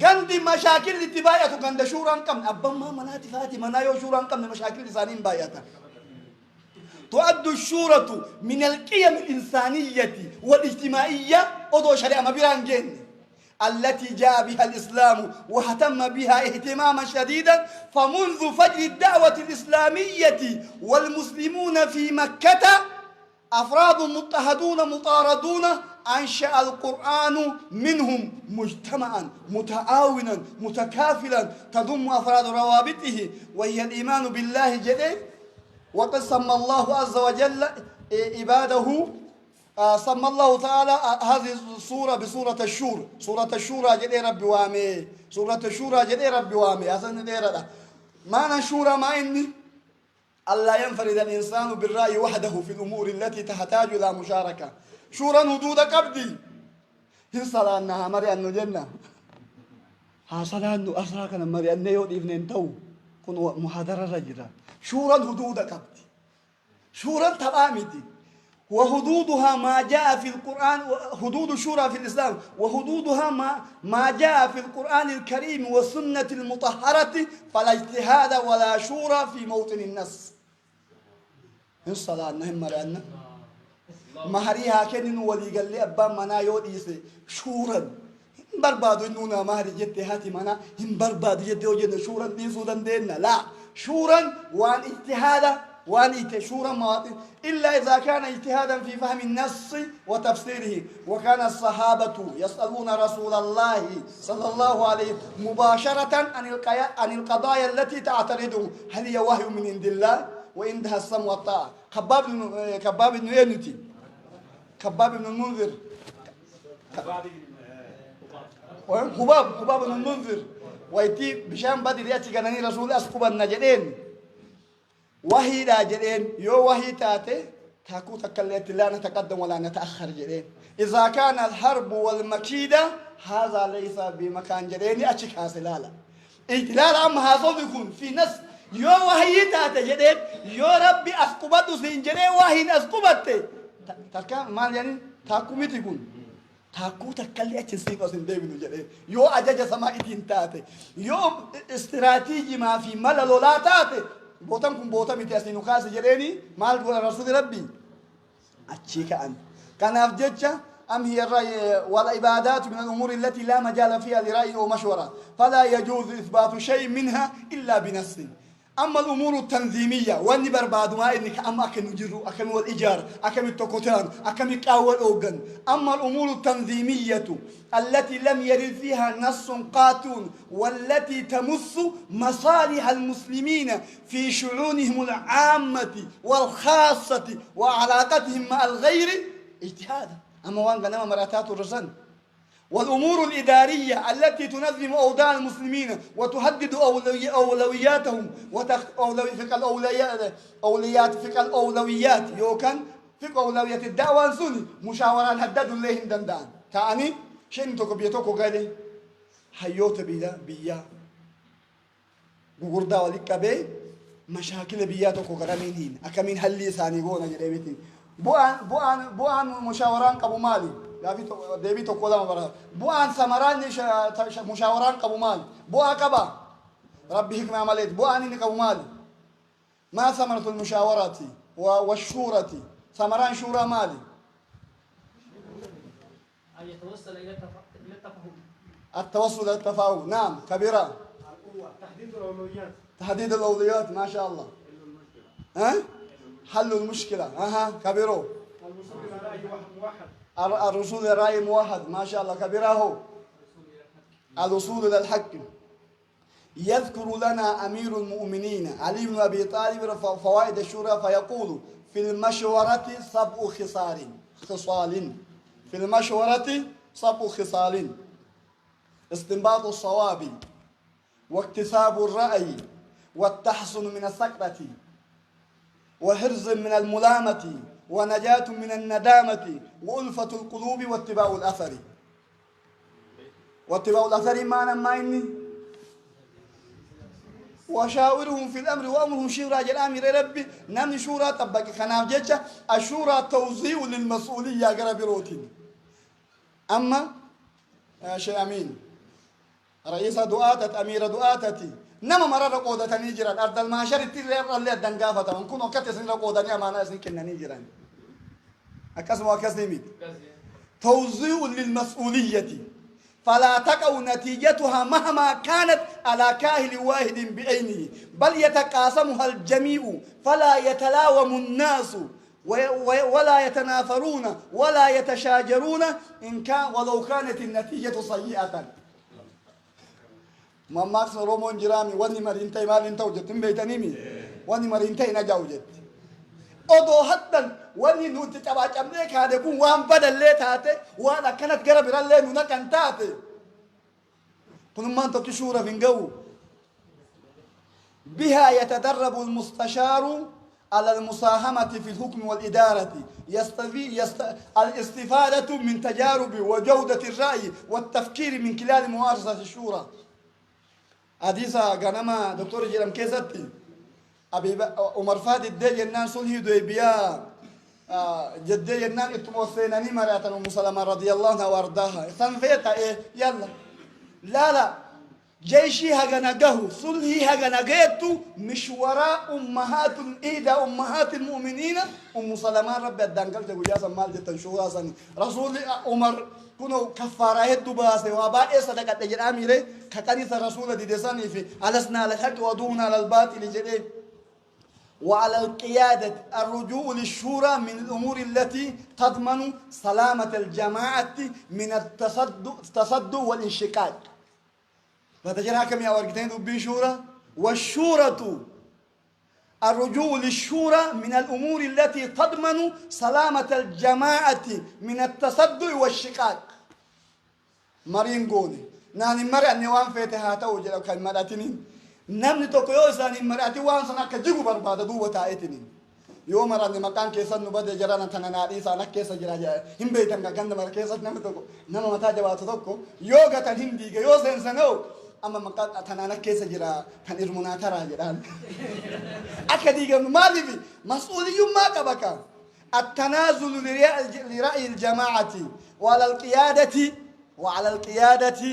غندي مشاكل الاتباعية غند شوران كم أبا ما مناتي فاتي منايو شوران كم مشاكل لسانين باياتا. تؤد الشورى من القيم الإنسانية والاجتماعية أدو شريعة مبيرانجين التي جاء بها الإسلام واهتم بها اهتماما شديدا فمنذ فجر الدعوة الإسلامية والمسلمون في مكة أفراد مضطهدون مطاردون، أنشأ القرآن منهم مجتمعا متعاونا متكافلا تضم أفراد روابطه وهي الإيمان بالله جل. وقد سمى الله عز وجل عباده، سمى الله تعالى هذه السورة بسورة الشور، سورة الشورى جل ربي وامي، سورة الشورى جل ربي وامي أصلا ديرة ما نشورة ما إني ألا ينفرد الإنسان بالرأي وحده في الأمور التي تحتاج إلى مشاركة. شورا حدود قبدي هن صلاة أنها مري أنه جنة ها صلاة أنه أسراك مري أنه يودي ابن تو كن محاضرة رجلا. شورا حدود قبدي، شورا تبامتي، وحدودها ما جاء في القرآن، حدود الشورى في الإسلام وحدودها ما جاء في القرآن الكريم والسنة المطهرة، فلا اجتهاد ولا شورى في موطن النص. إن صلاة نهم مرأنا مهريها كنن ولي قال لي أبا منا يوديسي شورا بربادو إنونا مهري جدي هاتي منا هم بربادو جدي وجدنا شورا دي سودان دينا لا شورا وان اجتهادا وان شورا مواطن إلا إذا كان اجتهادا في فهم النص وتفسيره. وكان الصحابة يسألون رسول الله صلى الله عليه وسلم مباشرة عن القضايا التي تعترضه هل هي وحي من عند الله وعندها السمع والطاعة. خباب بن ينتي، خباب بن المنذر، خباب بن المنذر ويتي بشام بدر ياتي كانني رسول اسقب النجدين وهي لا جدين يو وهي تاتي تاكو تكلت لا نتقدم ولا نتاخر جدين. اذا كان الحرب والمكيده هذا ليس بمكان جدين اتشك هاسلالا اجلال ام هذا يكون في نص يو وهي تاتي جدين يو ربي اسقبت سين جدين وهي اسقبت تركا مال يعني تاكو متكون تاكو تكلي اتشسيق وسن ديفيد جدين يو اجاج سما ادين تاتي يو استراتيجي ما في ملل ولا تاتي بوتام كم بوتام يتأسينو خاص جريني مال دول رسول ربي أشيك أن كان أفجتشا أم هي الرأي والعبادات من الأمور التي لا مجال فيها لرأي أو مشورة فلا يجوز إثبات شيء منها إلا بنص. أما الأمور التنظيمية والنبر بعد ما إنك أما أكن يجرو أكن والإيجار أكن التوكتان أكن الأول أوجن. أما الأمور التنظيمية التي لم يرد فيها نص قاطع والتي تمس مصالح المسلمين في شؤونهم العامة والخاصة وعلاقتهم مع الغير اجتهاد. أما وان قنما مراتات الرسل. والأمور الإدارية التي تنظم أوضاع المسلمين وتحدد أولوياتهم في الأولويات يوكن في أولويات الدعوة سني مشاورة هدد الله دندان تعني شن تكبيتوكو قالي حيوت بيا غوردا ولكبي مشاكل بياتوكو غرامين أكمين هلي ثاني غونا جريمتين بوان مشاوران قبو مالي ديبيتو كولا مباراه بوان سمران مشاوران قبو مالي بوا كبا ربي حكمة عملت بوان قبو مالي ما ثمرة المشاورات والشورة ثمران شورى مالي أن يتوصل إلى التفاهم. التوصل إلى التفاهم نعم كبيرة. تحديد الأولويات. تحديد الأولويات ما شاء الله. ها؟ حل المشكلة كبيرو. الوصول إلى رأي موحد. الوصول إلى رأي موحد ما شاء الله كبيرة هو. الوصول إلى الحق. يذكر لنا أمير المؤمنين علي بن أبي طالب فوائد الشورى فيقول في المشورة سبع خصال في المشورة سبع خصال: استنباط الصواب واكتساب الرأي والتحصن من السكرة وحرز من الملامة ونجاة من الندامة وألفة القلوب واتباع الأثر. واتباع الأثر معنى ما إني وشاورهم في الأمر وأمرهم شورى جلامي ربي نمني شورى تبقى خناف جيتشا الشورى توزيع للمسؤولية قرب روتين. أما شيء أمين رئيس دعاتة أمير دعاتتي نما مرة قودة نيجران أرض المعشر تيرر اللي الدنقافة من كون وقت سنين قودة نيما ناس كنا نيجران أكسم وأكسميت توزيع للمسؤولية فلا تقع نتيجتها مهما كانت على كاهل واحد بعينه بل يتقاسمها الجميع فلا يتلاوم الناس ولا يتنافرون ولا يتشاجرون إن كان ولو كانت النتيجة سيئة. ما ماكس رومون جرامي واني مرينتاي مال انت وجدت بيتنيمي واني مرينتاي نجا وجدت odoo haddan wanni nuti cabaacamnee kaade kun waan badallee taate waan akkanat gara birallee nuna kan taate kunummaan tokki shuura hin ga'u. بها يتدرب المستشار على المساهمة في الحكم والإدارة الاستفادة من تجارب وجودة الرأي والتفكير من خلال مؤسسة الشورى. حديث غنما دكتور جيرم كيزتي أبي عمر فهد الدجى الناس صلحي دويبيا جدي الناس اتموسينني مرات أم سلمة رضي الله عنها وارضاها سنفيتا إيه يلا لا جيشي هغنغه صلحي هغنغيتو مش وراء أمهات إيدا أمهات المؤمنين أم سلمة ربي الدنقل تقول يا سمال جتن شورا سني رسول عمر كنو كفارة الدباسة وابا صدقة تجر أميري ككنيسة رسول دي دساني في ألسنا على الحق ودونا على الباطل جديد. وعلى القيادة الرجوع للشورى من الأمور التي تضمن سلامة الجماعة من التصدع والانشقاق. فتجرها كم يا ورقتين دبي شورى والشورى الرجوع للشورى من الأمور التي تضمن سلامة الجماعة من التصدع والشقاق. مرين قولي ناني مرأة نوان فيتها توجد لو كان مرأتين نمني توكيو ساني مرأتي وان سنة كجيبو بربادة دوبة تايتين يوم مرأني مكان كيسا نبادة جرانا تنانادي سانا كيسا جراجا هم بيتن كاكند مرأة كيسا نمي توكو نمو متا جواتو توكو يوغا تنهندي يو سنسنو أما مكان تنانا كيسا جرا تنرمونا ترى جران أكديغا مالي بي مسؤولي ما كبكا التنازل لرأي الجماعة وعلى القيادة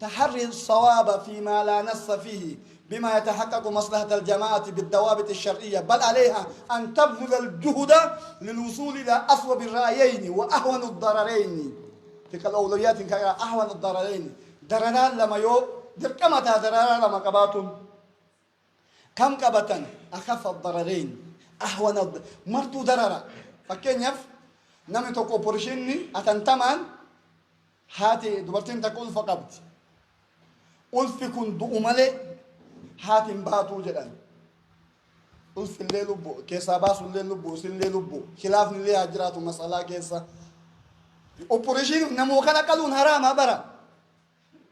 تحري الصواب فيما لا نص فيه بما يتحقق مصلحة الجماعة بالضوابط الشرعية بل عليها أن تبذل الجهد للوصول إلى أصوب الرأيين وأهون الضررين. تلك الأولويات أهون الضررين درران لما دركمتها درران لما قباتهم كم قبتا أخف الضررين أهون مرتو دررا فكين يف نمي توقو برشيني أتنتمان هاتي دبرتين تقول فقبت ألفكن دؤملي هاتم باتو جدًا ألف الليل لبو كيسا باس الليل لبو سن الليل لبو خلاف الليل هجرات مسألة كيسا أوبريشن نمو كان قالون حرام برا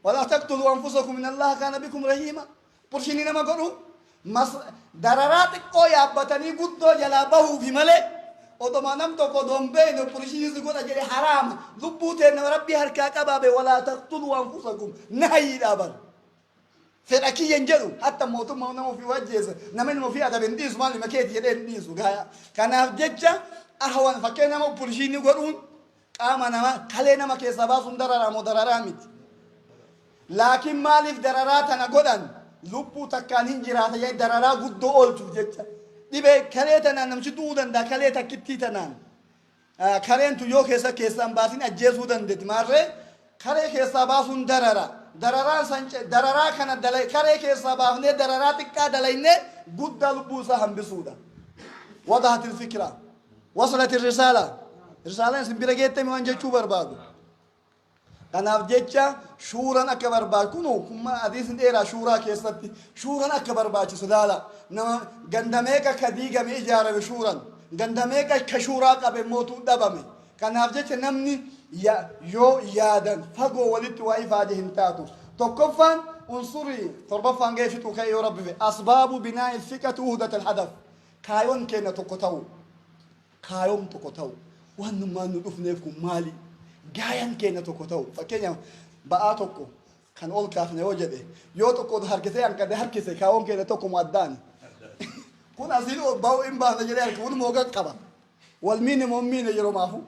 ولا تقتلوا أنفسكم من الله كان بكم رحيما برشيني نما قالوا دراراتك أو يابتني قدو جلابه في ملئ odoma nam to ko dombe no polisi su goda jere haram lubute na rabbi harka kababe wala taqtulu anfusakum nahi dabar fedaki yenjeru hatta motu ma no fi wajeza namen mo fi ada bendis mali maketi jere ndisu gaya kana jecha ahwan fakena mo polisi ni godun qama na kale na make sabasun darara mo darara mit lakin malif dararata na godan lubu takkan hinjirata ya darara guddo oltu jecha dibe kaleetana namchi duudan da kaleeta kittiitanan kaleentu yoo keessa baasin ajjeesuu dandeetti maarree kalee keessaa baasuun dararaan sance dararaa kana dalay kalee keessaa baafnee dararaa xiqqaa dalaynee guddaa lubbuu isaa hambisuudha. وضحت الفكرة وصلت الرسالة رسالة سنبيرا جيتة من جيتشو بربادو أنا أفجيتشا شورا أكبر باكونو كما أديس إيرا شورا كيستي شورا أكبر باكي سدالا نما غندميكا كديغا ميجارة بشورا غندميكا كشورا كبه موتو دبامي كان أفجيتشا نمني يو يادن فقو ولدت وإفاده انتاتو تقفان انصري تربفان جيفتو كي يربي في أسباب بناء الفكرة وهدة الهدف كايون كينا تقطعو كايون تقطعو وانو ما ندوف نفكم مالي جايان كينا تقطعو فكينا بقاتوكو كان أول كافنا وجده يو تقود هركسي أنك ده هركسي كايون كينا تقو مادان كون أزيلو باو إمبا نجريال كون موغا قبا والمين مؤمن يرو مافو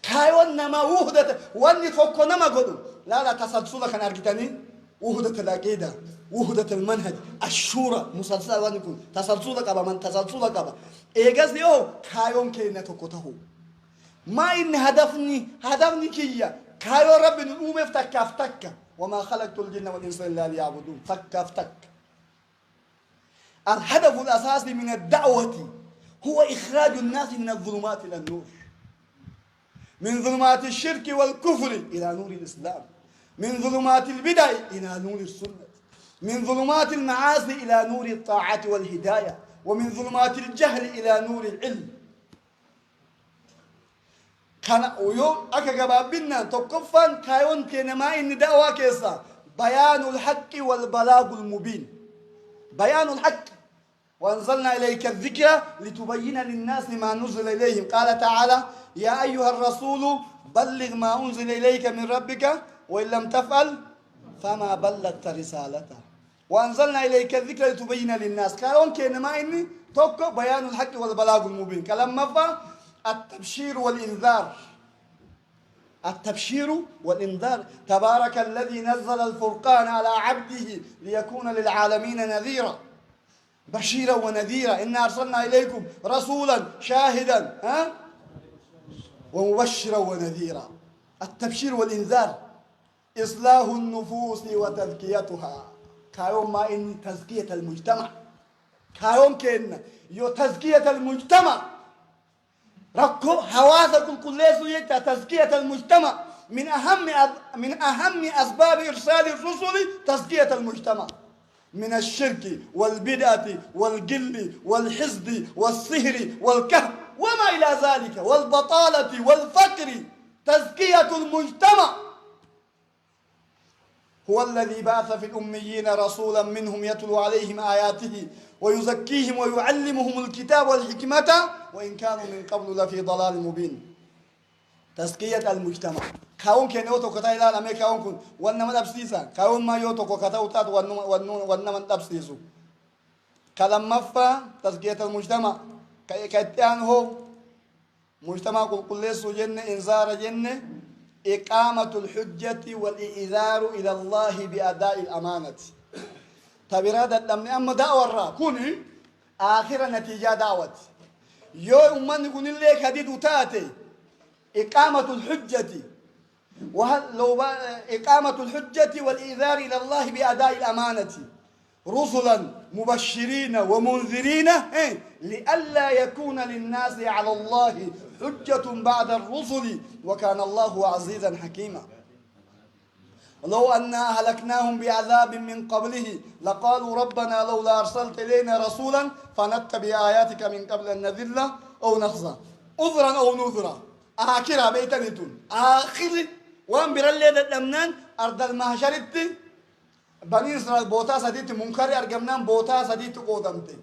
كايون نما وهدة واني تقو نما قدو لا تسلسل كان أركتاني وهدة العقيدة وهدة المنهج الشورى مسلسل وانكم تسلسل قبا من تسلسل قبا إيجاز ليو كايون كينا تقطعو ما إن هدفني كيا كايو رب نقوم افتك وما خلقت الجن والإنس إلا ليعبدون فك الهدف الأساسي من الدعوة هو إخراج الناس من الظلمات إلى النور، من ظلمات الشرك والكفر إلى نور الإسلام، من ظلمات البدع إلى نور السنة، من ظلمات المعاصي إلى نور الطاعة والهداية، ومن ظلمات الجهل إلى نور العلم. كان ويوم أكجبابنا تكفن كايون كنما إن دعوة كيسا بيان الحق والبلاغ المبين. بيان الحق، وأنزلنا إليك الذكر لتبين للناس ما نزل إليهم. قال تعالى: يا أيها الرسول بلغ ما أنزل إليك من ربك وإن لم تفعل فما بلغت رسالته وأنزلنا إليك الذكر لتبين للناس. كايون كنما إن توكو بيان الحق والبلاغ المبين. كلام مفا التبشير والإنذار. التبشير والإنذار. تبارك الذي نزل الفرقان على عبده ليكون للعالمين نذيرا بشيرا ونذيرا. إنا أرسلنا إليكم رسولا شاهدا ومبشرا ونذيرا. التبشير والإنذار. إصلاح النفوس وتزكيتها. كايوم ما إن تزكية المجتمع. كايوم كأن يو تزكية المجتمع. ركو حواسك كلها تزكية المجتمع. من أهم أسباب إرسال الرسل تزكية المجتمع من الشرك والبدعة والجل والحسد والسحر والكهف وما إلى ذلك والبطالة والفقر. تزكية المجتمع. هو الذي بعث في الأميين رسولا منهم يتلو عليهم آياته ويزكيهم ويعلمهم الكتاب والحكمة وإن كانوا من قبل لفي ضلال مبين. تزكية المجتمع. كاون كان يوتو كتاي لا لما كاون كن وانما دبسيسا كاون ما يوتو كتاو تات وانما دبسيسو. كلام مفا تزكية المجتمع. كيتان هو مجتمع كل جنة إنذار جنة إقامة الحجة والإعذار إلى الله بأداء الأمانة. تبراد لما أما دعوة كوني آخر نتيجة دعوة يوم من يكون لك هديد تاتي إقامة الحجة. وهل لو إقامة الحجة والإعذار إلى الله بأداء الأمانة رسلا مبشرين ومنذرين لئلا يكون للناس على الله حجة بعد الرسل وكان الله عزيزا حكيما. لو أنا أهلكناهم بعذاب من قبله لقالوا ربنا لولا أرسلت إلينا رسولا فنتبع آياتك من قبل أن نذل أو نخزى عذرا أو نذرا. آخر بيتنتون آخر وان برلي الأمنان أرض المهشرت بني إسرائيل بوتا سديت منكر أرجمنان بوتا سديت قودمتي